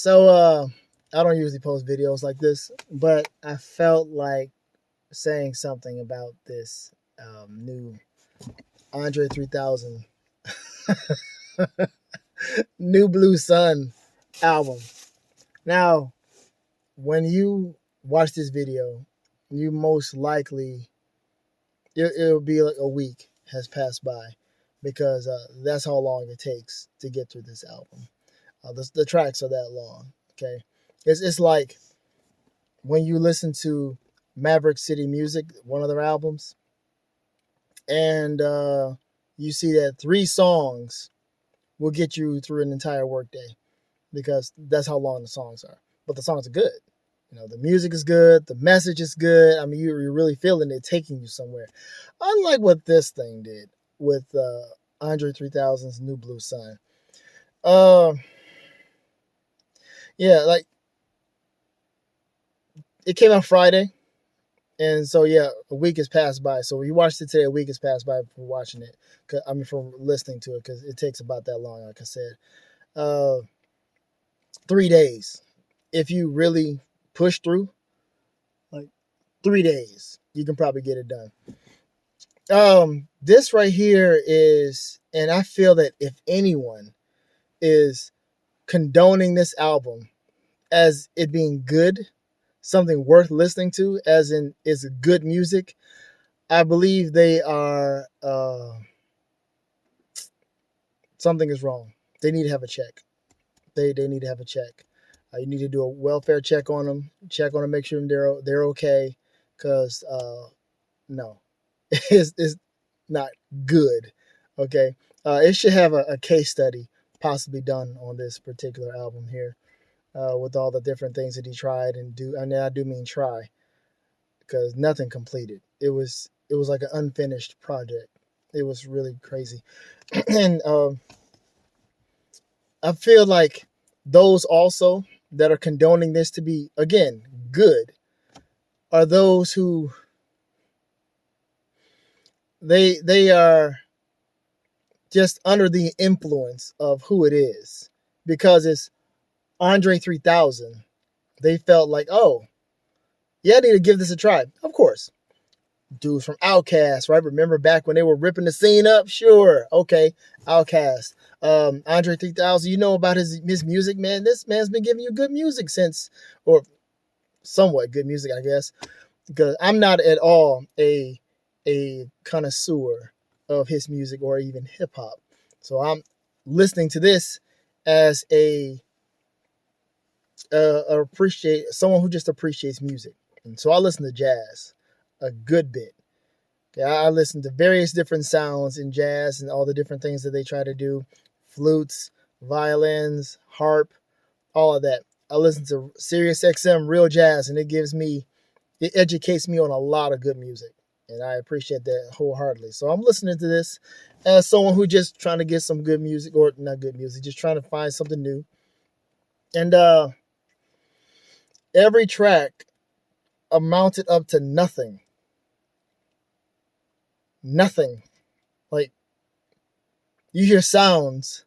So I don't usually post videos like this, but I felt like saying something about this new Andre 3000 New Blue Sun album. Now, when you watch this video, you most likely it'll be like a week has passed by because that's how long it takes to get through this album. The tracks are that long. Okay, it's like when you listen to Maverick City Music, one of their albums, and you see that 3 songs will get you through an entire workday because that's how long the songs are. But the songs are good. The music is good. The message is good. I mean, you're really feeling it taking you somewhere. Unlike what this thing did with Andre 3000's New Blue Sun. Yeah, like it came out Friday. And so, yeah, a week has passed by. So you watched it today, a week has passed by from watching it. From listening to it, because it takes about that long, like I said. 3 days. If you really push through, like 3 days, you can probably get it done. This right here is, and I feel that if anyone is condoning this album as it being good, something worth listening to, as in it's good music, I believe they are something is wrong. They need to have a check. They need to have a check. You need to do a welfare check on them. Check on them, make sure they're okay. Because no, it's not good. Okay, it should have a case study possibly done on this particular album here. With all the different things that he tried and do, and I do mean try, because nothing completed. It was like an unfinished project. It was really crazy, and I feel like those also that are condoning this to be again good are those who they are just under the influence of who it is, because it's Andre 3000. They felt like, oh, yeah, I need to give this a try. Of course. Dudes from Outkast, right? Remember back when they were ripping the scene up? Sure. Okay. Outkast. Andre 3000, you know about his music, man. This man's been giving you good music since, or somewhat good music, I guess. Because I'm not at all a connoisseur of his music or even hip hop. So I'm listening to this as someone who just appreciates music. And so I listen to jazz a good bit. Okay, I listen to various different sounds in jazz and all the different things that they try to do. Flutes, violins, harp, all of that. I listen to Sirius XM Real Jazz, and it educates me on a lot of good music. And I appreciate that wholeheartedly. So I'm listening to this as someone who just trying to get some good music, or not good music, just trying to find something new. And every track amounted up to nothing. Nothing. Like, you hear sounds,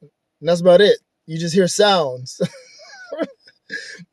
and that's about it. You just hear sounds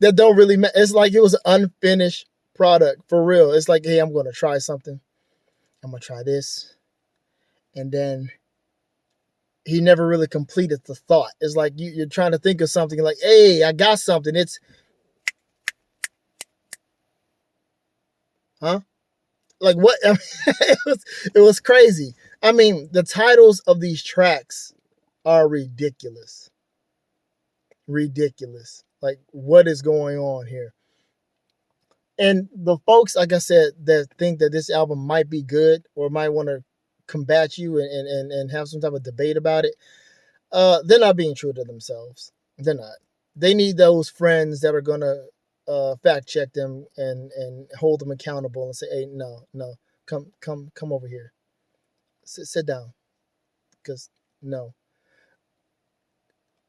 that don't really matter. It's like it was an unfinished product, for real. It's like, hey, I'm going to try something. I'm going to try this. And then he never really completed the thought. It's like you're trying to think of something like, hey, I got something. It's, huh? Like what? I mean, it was crazy. I mean, the titles of these tracks are ridiculous. Ridiculous. Like, what is going on here? And the folks, like I said, that think that this album might be good or might want to combat you and have some type of debate about it, they're not being true to themselves. They're not. They need those friends that are going to fact check them and hold them accountable and say, hey, no, come over here. Sit down. Because, no.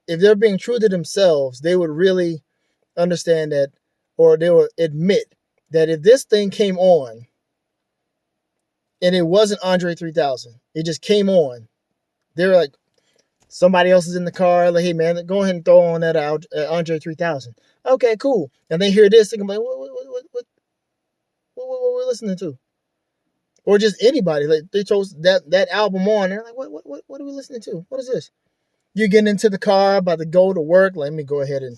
If they're being true to themselves, they would really understand that, or they would admit that if this thing came on and it wasn't Andre 3000, it just came on, they're like, Somebody else is in the car, like, hey man, go ahead and throw on that Andre 3000. Okay, cool. And they hear this, they can be like, what we're listening to? Or just anybody, like they chose that album on. They're like, what are we listening to? What is this? You're getting into the car, about to go to work. Let me go ahead and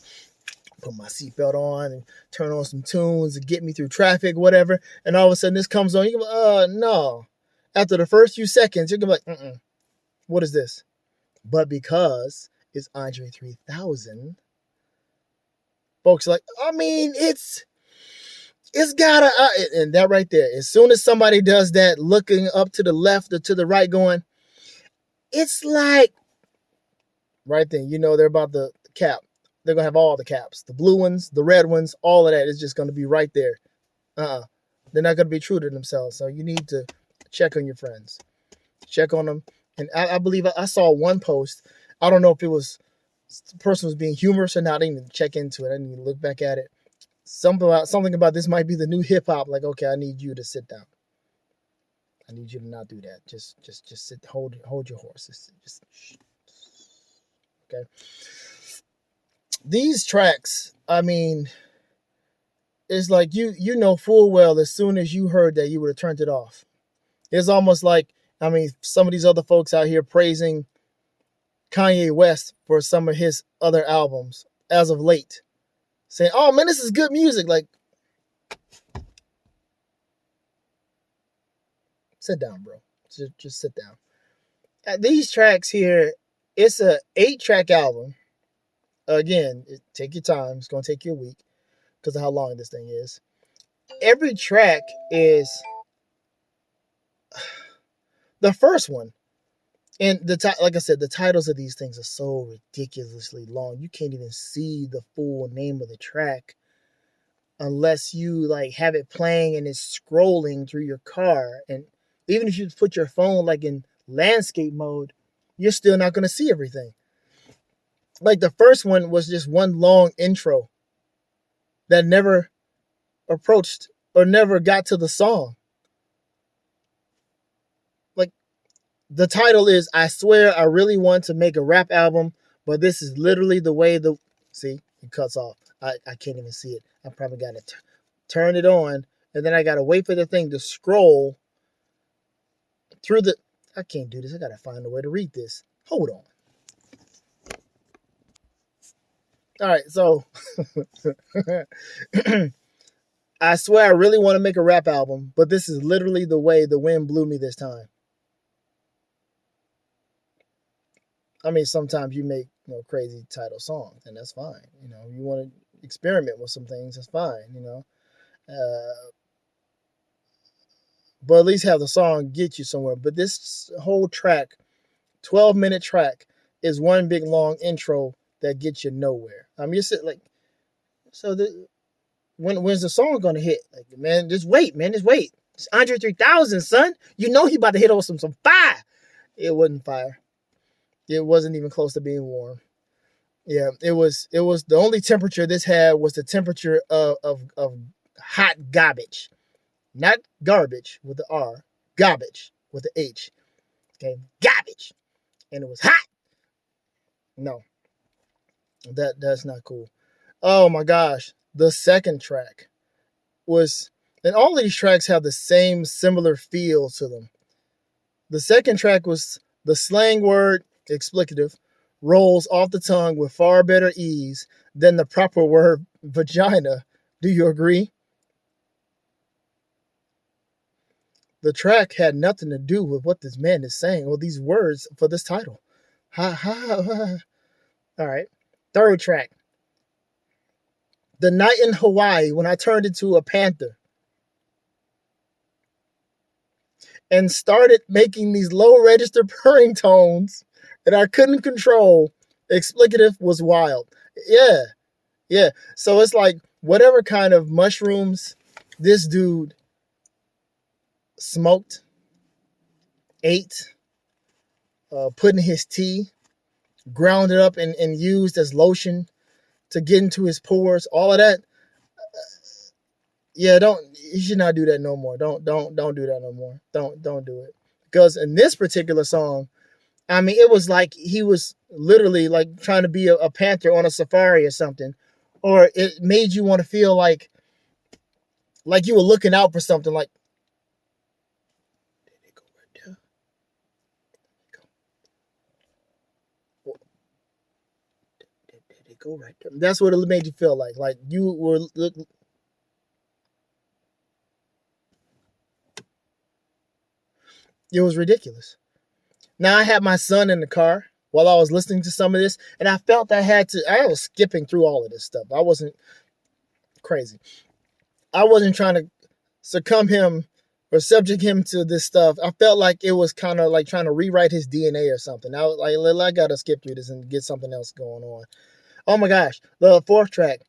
put my seatbelt on and turn on some tunes and get me through traffic, whatever. And all of a sudden this comes on. You go, no. After the first few seconds, you're gonna be like, what is this? But because it's Andre 3000, folks are like, I mean, it's gotta, and that right there, as soon as somebody does that, looking up to the left or to the right going, it's like, right then, you know they're about the cap. They're going to have all the caps. The blue ones, the red ones, all of that is just going to be right there. They're not going to be true to themselves. So you need to check on your friends. Check on them. And I believe I saw one post. I don't know if it was, the person was being humorous or not. I didn't even check into it. I didn't even look back at it. Something about this might be the new hip hop. Like, okay, I need you to sit down. I need you to not do that. Just sit, hold your horses. Just okay. These tracks, I mean, it's like you know full well as soon as you heard that, you would have turned it off. It's almost like, I mean, some of these other folks out here praising Kanye West for some of his other albums as of late, saying, oh man, this is good music. Like, sit down, bro. Just sit down. These tracks here, it's a 8-track album. Again, take your time. It's going to take you a week because of how long this thing is. Every track is the first one. And like I said, the titles of these things are so ridiculously long. You can't even see the full name of the track unless you like have it playing and it's scrolling through your car. And even if you put your phone like in landscape mode, you're still not going to see everything. Like the first one was just one long intro that never approached or never got to the song. Like the title is, I swear I really want to make a rap album, but this is literally the way see, it cuts off. I can't even see it. I probably got to turn it on, and then I got to wait for the thing to scroll through the, I can't do this. I got to find a way to read this. Hold on. All right, so I swear I really want to make a rap album, but this is literally the way the wind blew me this time. I mean, sometimes you make crazy title songs, and that's fine. You want to experiment with some things, that's fine. But at least have the song get you somewhere. But this whole track, 12-minute track, is one big long intro that gets you nowhere. I mean, you're sitting like, so when's the song gonna hit? Like, man, just wait, It's Andre 3000, son. You know he about to hit on some fire. It wasn't fire. It wasn't even close to being warm. Yeah, it was the only temperature this had was the temperature of hot garbage. Not garbage with the R, garbage with the H. Okay, garbage. And it was hot. No. That's not cool. Oh my gosh. The second track was, and all of these tracks have the same similar feel to them. The second track was the slang word explicative rolls off the tongue with far better ease than the proper word vagina. Do you agree? The track had nothing to do with what this man is saying or these words for this title. Ha ha ha. All right. Third track. The night in Hawaii when I turned into a panther and started making these low register purring tones that I couldn't control. Explicative was wild. Yeah. So it's like whatever kind of mushrooms this dude smoked, ate, put in his tea, ground it up and used as lotion to get into his pores, all of that. Yeah, you should not do that no more. Don't do that no more. Don't do it. Because in this particular song, I mean, it was like he was literally like trying to be a panther on a safari or something, or it made you want to feel like you were looking out for something. Like, did it go right there? Did it go right there? That's what it made you feel like you were. It was ridiculous. Now I had my son in the car while I was listening to some of this, and I felt I was skipping through all of this stuff. I wasn't crazy. I wasn't trying to succumb him or subject him to this stuff. I felt like it was kind of like trying to rewrite his DNA or something. I was like, I gotta skip through this and get something else going on. Oh my gosh, the fourth track,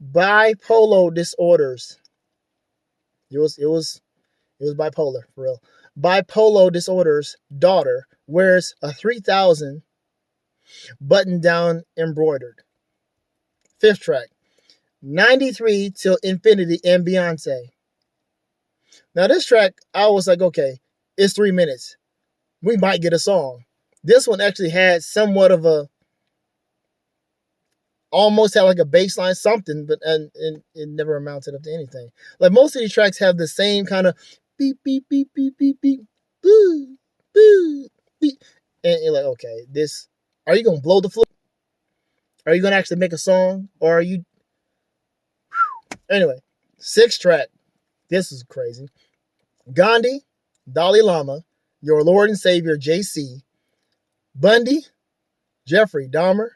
bipolar disorders. It was bipolar for real. Bipolar disorders daughter wears a 3000 button down embroidered. Fifth track, 93 till infinity and Beyonce. Now this track, I was like, okay, it's 3 minutes. We might get a song. This one actually had somewhat of almost had like a bass line something, but and it never amounted up to anything. Like most of these tracks have the same kind of beep, beep, beep, beep, beep, beep, boo, boo, beep. And you're like, okay, are you going to blow the flute? Are you going to actually make a song? Or are you... Anyway, sixth track. This is crazy. Gandhi, Dalai Lama, Your Lord and Savior, JC, Bundy, Jeffrey Dahmer,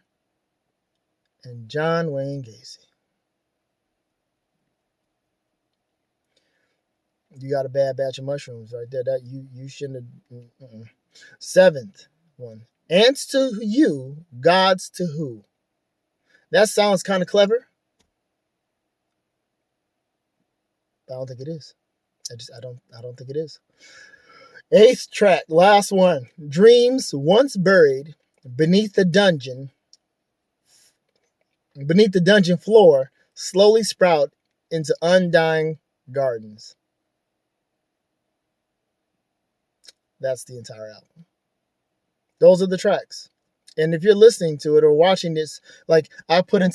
and John Wayne Gacy. You got a bad batch of mushrooms right there. That you shouldn't have. Seventh one. Ants to you, gods to who? That sounds kind of clever. I don't think it is. I don't think it is. Eighth track, last one. Dreams once buried beneath the dungeon floor slowly sprout into undying gardens. That's the entire album. Those are the tracks. And if you're listening to it or watching this, like I put my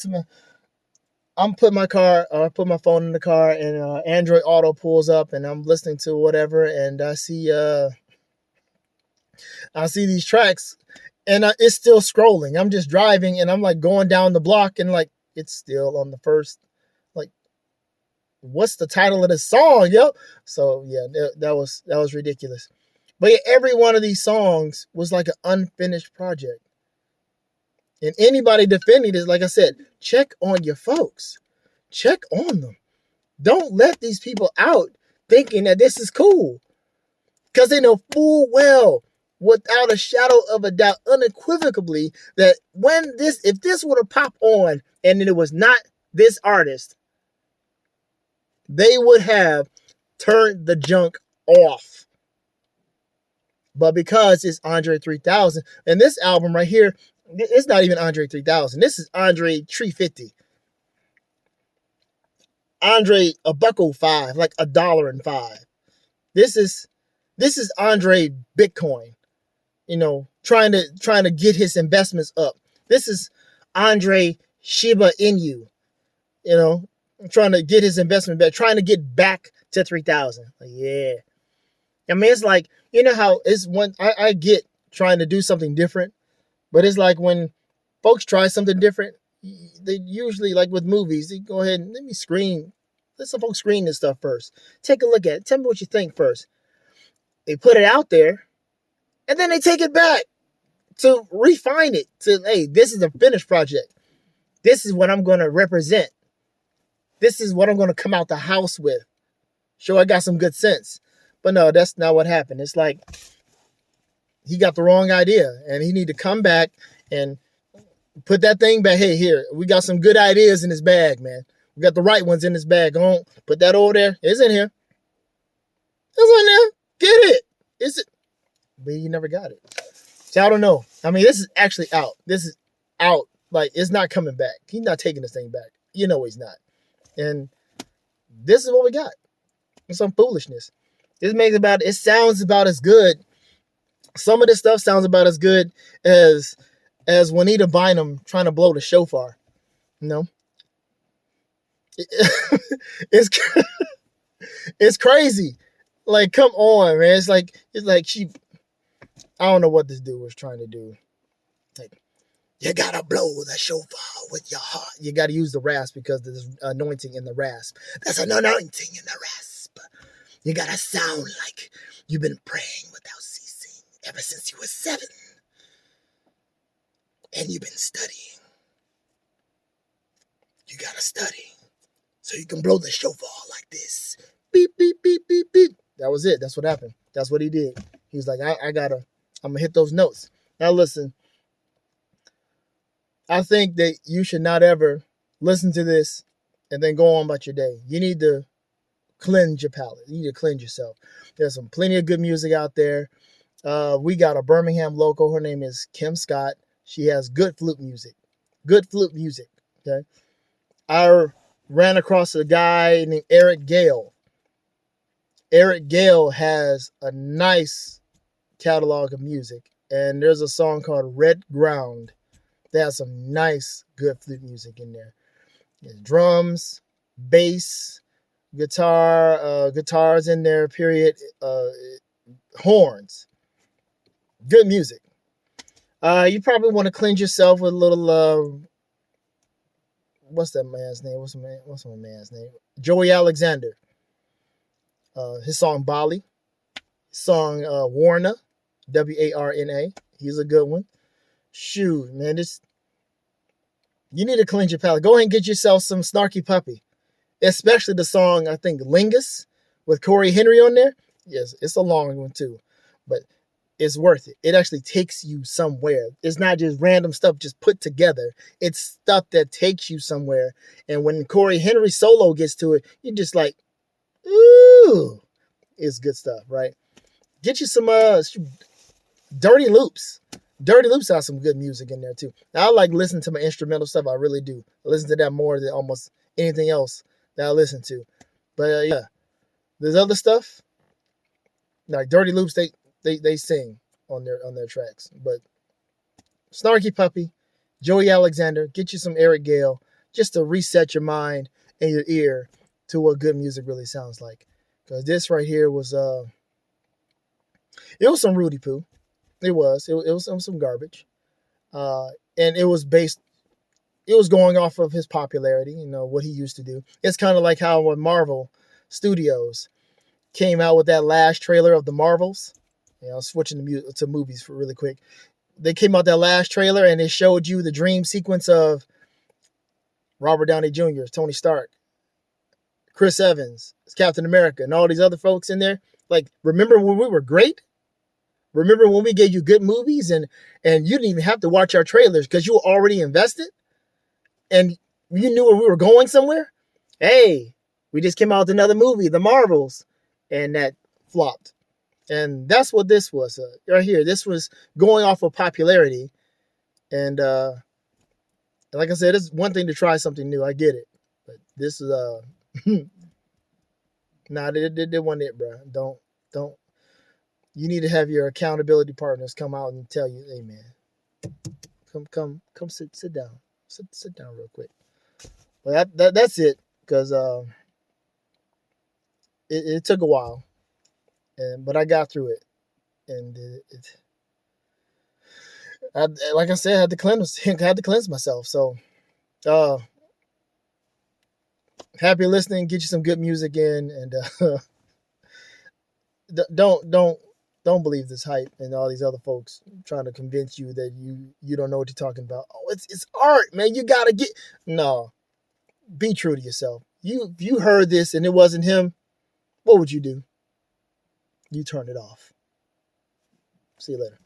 phone in the car and Android Auto pulls up and I'm listening to whatever and I see these tracks and it's still scrolling. I'm just driving and I'm like going down the block and like it's still on the first, like, what's the title of the song, yo? So yeah, that was ridiculous. But yeah, every one of these songs was like an unfinished project. And anybody defending this, like I said, check on your folks. Check on them. Don't let these people out thinking that this is cool. Because they know full well, without a shadow of a doubt, unequivocally, that if this were to pop on and it was not this artist, they would have turned the junk off. But because it's Andre 3000, and this album right here, it's not even Andre 3000. This is Andre 350. Andre $1.05, like $1.05. This is Andre Bitcoin, trying to get his investments up. This is Andre Shiba Inu, trying to get his investment back, trying to get back to 3000. Like, yeah. I mean, it's like, how it's when I get trying to do something different, but it's like when folks try something different, they usually, like with movies, they go ahead and let some folks screen this stuff first. Take a look at it. Tell me what you think first. They put it out there, and then they take it back to refine it. To, hey, this is a finished project. This is what I'm going to represent. This is what I'm going to come out the house with. Show I got some good sense. But no, that's not what happened. It's like he got the wrong idea, and he need to come back and put that thing back. Hey, here, we got some good ideas in his bag, man. We got the right ones in his bag. Go on, put that over there. It's in here. It's in there. Get it. Is it? But he never got it. So I don't know. I mean, this is actually out. This is out. Like, it's not coming back. He's not taking this thing back. He's not. And this is what we got. It's some foolishness. It sounds about as good Some of this stuff sounds about as good as Juanita Bynum trying to blow the shofar. You know, it's it's crazy. Like, come on, man. It's like she. I don't know what this dude was trying to do. Like, you gotta blow the shofar with your heart. You gotta use the rasp because there's anointing in the rasp. There's an anointing in the rasp. You gotta sound like you've been praying without ceasing ever since you were 7. And you've been studying. You gotta study so you can blow the shofar like this. Beep, beep, beep, beep, beep. That was it. That's what happened. That's what he did. He was like, I'm going to hit those notes. Now listen, I think that you should not ever listen to this and then go on about your day. You need to cleanse your palate. You need to cleanse yourself. There's some plenty of good music out there. We got a Birmingham local. Her name is Kim Scott. She has good flute music. Good flute music. Okay. I ran across a guy named Eric Gale. Eric Gale has a nice catalog of music. And there's a song called Red Ground that has some nice, good flute music in there. There's drums, bass, guitars in there, period. Horns. Good music. You probably want to cleanse yourself with a little, what's that man's name? What's my man's name? Joey Alexander. His song Bali. His song Warna. Warna. He's a good one. Shoot, man, you need to cleanse your palate. Go ahead and get yourself some Snarky Puppy. Especially the song, I think, Lingus with Corey Henry on there. Yes, it's a long one too. But it's worth it. It actually takes you somewhere. It's not just random stuff just put together. It's stuff that takes you somewhere. And when Corey Henry solo gets to it, you're just like, ooh, it's good stuff, right? Get you some Dirty Loops. Dirty Loops has some good music in there too. Now, I like listening to my instrumental stuff. I really do. I listen to that more than almost anything else that I listen to. But yeah, there's other stuff like Dirty Loops. They sing on their tracks. But Snarky Puppy, Joey Alexander, get you some Eric Gale just to reset your mind and your ear to what good music really sounds like. Because this right here was it was some Rudy Poo. It was some garbage. And it was going off of his popularity, what he used to do. It's kind of like how when Marvel Studios came out with that last trailer of the Marvels, switching to movies for really quick. They came out that last trailer and it showed you the dream sequence of Robert Downey Jr., Tony Stark, Chris Evans, Captain America, and all these other folks in there. Like, remember when we were great? Remember when we gave you good movies and you didn't even have to watch our trailers because you were already invested and you knew where we were going somewhere? Hey, we just came out with another movie, The Marvels, and that flopped. And that's what this was right here. This was going off of popularity. And like I said, it's one thing to try something new. I get it. But this is, nah, they wasn't it, bro. Don't. You need to have your accountability partners come out and tell you, hey, man, come sit down. Sit down real quick. Well, that's it, because it took a while, but I got through it, and like I said, I had to cleanse myself. So, happy listening. Get you some good music in, and don't believe this hype and all these other folks trying to convince you that you don't know what you're talking about. Oh, it's art, man. You gotta no. Be true to yourself. If you heard this and it wasn't him, what would you do? You turn it off. See you later.